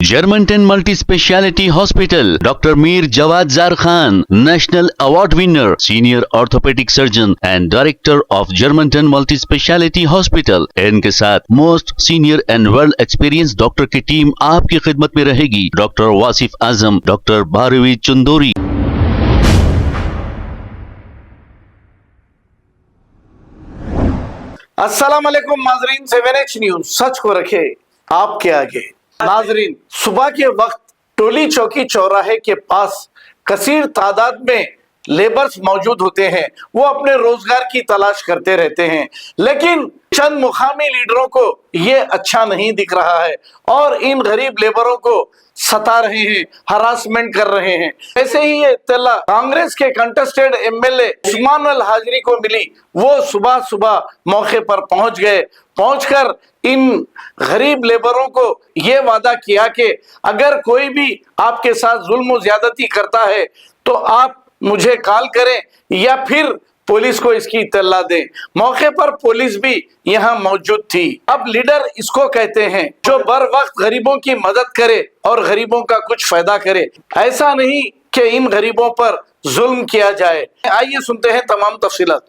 Germantown Multi Speciality Hospital, Dr. Mir Jawad Zar Khan, National Award winner, Senior Orthopedic Surgeon and Director of Germantown Multi Speciality Hospital। इनके साथ most senior and world experience doctor की team आपकी खिदमत में रहेगी। Doctor Wasif Azam, doctor Bharvi Chandori. अस्सलाम वालेकुम नाजरीन, 7H न्यूज सच को रखे आपके आगे। नाजरीन, सुबह के वक्त टोली चौकी चौराहे के पास कसीर तादाद में लेबर्स मौजूद होते हैं। वो अपने रोजगार की तलाश करते रहते हैं, लेकिन चंद मुकामी लीडरों को ये अच्छा नहीं दिख रहा है और इन गरीब लेबरों को सता रहे हैं, हरासमेंट कर रहे हैं। ऐसे ही ये इत्तला कांग्रेस के कंटेस्टेड एमएलए उस्मान अल हाजरी को मिली। वो सुबह सुबह मौके पर पहुंच गए। पहुंचकर इन गरीब लेबरों को ये वादा किया कि अगर कोई भी आपके साथ जुल्म ज्यादती करता है तो आप मुझे कॉल करें या फिर पुलिस को इसकी इत्तला दें। मौके पर पुलिस भी यहाँ मौजूद थी। अब लीडर इसको कहते हैं जो बर वक्त गरीबों की मदद करे और गरीबों का कुछ फायदा करे। ऐसा नहीं कि इन गरीबों पर जुल्म किया जाए। आइए सुनते हैं तमाम तफसीलात।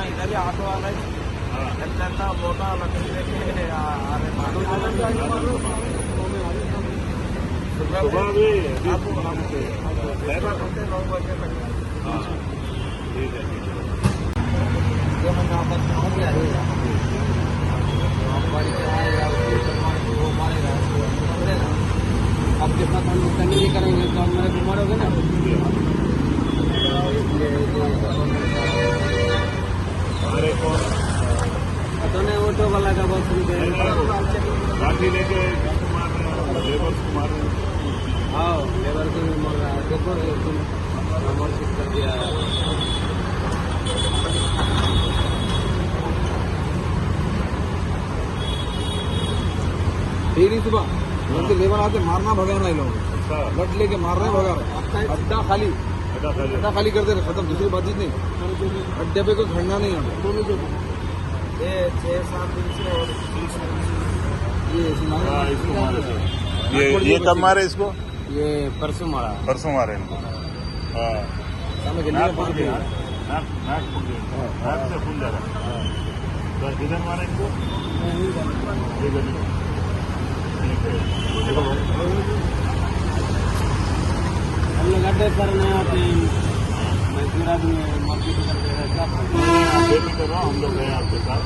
इधर ही ऑटो वाला मोटा लकड़ी लेके सुबह भी 9 बजे तक। ठीक है, अब जितना हम नुकसान नहीं करेंगे तो हमारे बीमार हो गए ना। तो नहीं ऑटो वाला का बहुत गाड़ी लेके लेबर को मार। हाँ, लेबर को भी मार रहा है। देखो कर दिया है। डेली सुबह लेबर आते मारना भगा रहे लोग, लट लेके मार रहे भगा रहे। अड्डा खाली कर दे रहे, खत्म। दूसरी बात नहीं, अड्डे पे कोई खड़ना नहीं है। ये 6-7 दिन से और ये कब मारे इसको? ये परसों मारा इनको। किधर मारा इनको? हम लोग अड्डे पर नहीं आते हैं। मजदूर आदमी मार्केट करते रहते भी कर रहा हूँ। हम लोग हैं आपके साथ,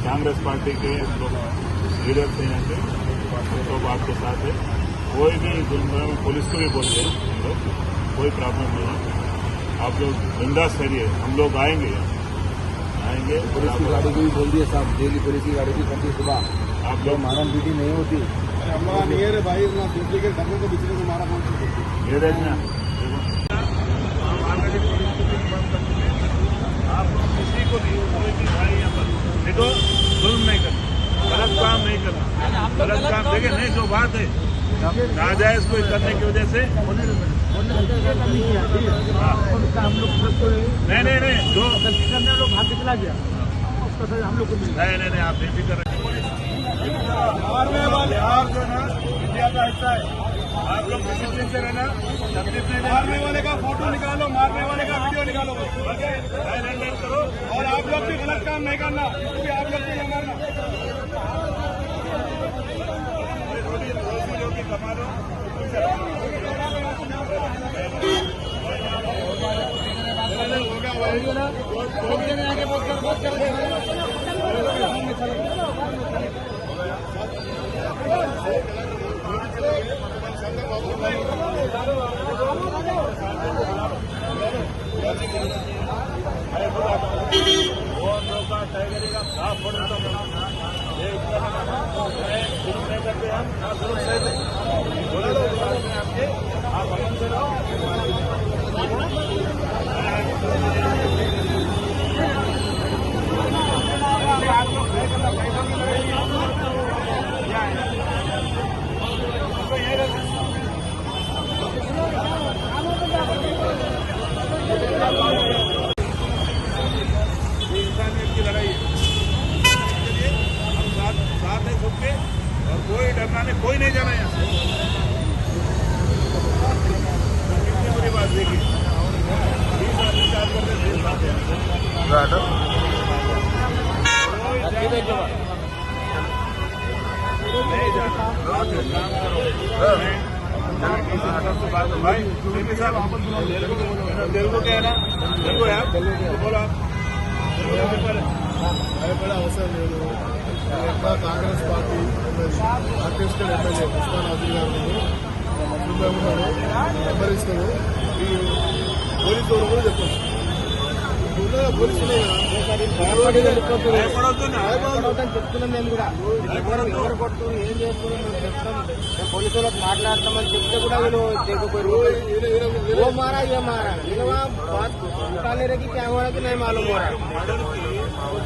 कांग्रेस पार्टी के हम लोग लीडर थे यहाँ के, तो आपके साथ है। कोई भी पुलिस को भी बोलते हैं हम लोग, कोई प्रॉब्लम नहीं है। आप लोग बिंदास करिए, हम लोग आएंगे। पुलिस की गाड़ी को भी बोल दिया साहब, डेली पुलिस की गाड़ी भी करती सुबह। आप लोग मारन पीटी नहीं होती। हमारा नहीं है रे भाई, ना दूसरे के घर को बिचरे को मारा कौन सी ये देखना। आप किसी को भी कोई भी भाई यहाँ पर देखो, जुल्म नहीं करना, गलत काम नहीं करना। गलत काम देखिए नहीं, जो बात है नाजायज कोई करने की वजह से नहीं जो करने लोग हाथ निकला गया उसका हम लोग को नहीं आप नहीं भी कर रहे। मारने वाले आप जो ना इंडिया का हिस्सा है, आप लोग डिसिप्लिन से रहना। मारने वाले का फोटो निकालो, मारने वाले का वीडियो निकालो करो, और आप लोग भी गलत काम नहीं करना, क्योंकि आप लोग भी मारना। रोटी कमा लो। टाइगर का साफ फोटो करते हम आप आनंद से रहो। आप लोग नहीं जाना यहाँ से। कितनी बुरी बात देखी, 20 आदमी चार्ज करते 20 बात है। नहीं जाना, काम करो। भाई सीपी साहब वापस बुलाओ, तेलुगु क्या है ना, तेलुगु है आप, बोलो आप। భయపడే అవసరం లేదు. ఎట్లా కాంగ్రెస్ పార్టీ ఛత్తీస్గఢ్ ఎమ్మెల్యే ఉస్మాన్ అబ్దుల్ గారు నెంబరిస్తాడు. ఈ పోలీసు వాళ్ళు కూడా చెప్పండి, పోలీసులు చెప్తున్నాం. మేము కూడా ఎవరు కొడుతున్నారు ఏం చేస్తున్నాం మేము చెప్తాం. పోలీసు వాళ్ళకి మాట్లాడతామని చెప్తే కూడా వీళ్ళు చేయకపోయారు. वो मारा ये मारा, ये बात निकालने रही कैमरा की नहीं मालूम हो रहा है.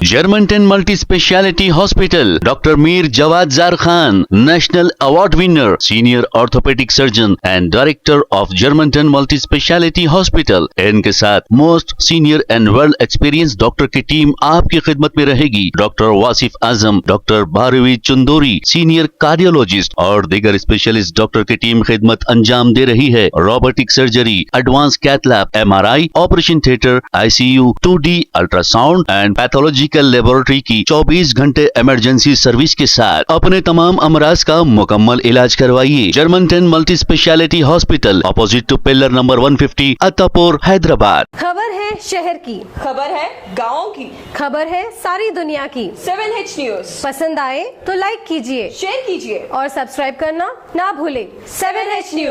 Germantown Multi Speciality Hospital, Dr. Mir Jawad Zar Khan, National Award winner, Senior Orthopedic Surgeon and Director of Germantown Multi Speciality Hospital. इनके साथ most senior and well experience doctor की टीम आपकी खिदमत में रहेगी. Doctor Wasif Azam, doctor Bharvi Chandori, senior cardiologist और दीगर specialist doctor की टीम खिदमत अंजाम दे रही है. Robotic surgery, advance cath lab, MRI, operation theatre, ICU, 2D ultrasound and pathological laboratory की 24 घंटे इमरजेंसी सर्विस के साथ अपने तमाम अमराज का मुकम्मल इलाज करवाइए. Germanten multi speciality hospital, opposite to pillar number 150, Attapur, Hyderabad. खबर है शहर की, खबर है गाँव की, खबर है सारी दुनिया की. 7H न्यूज पसंद आए तो लाइक कीजिए, शेयर कीजिए और सब्सक्राइब करना ना भूले. 7H news.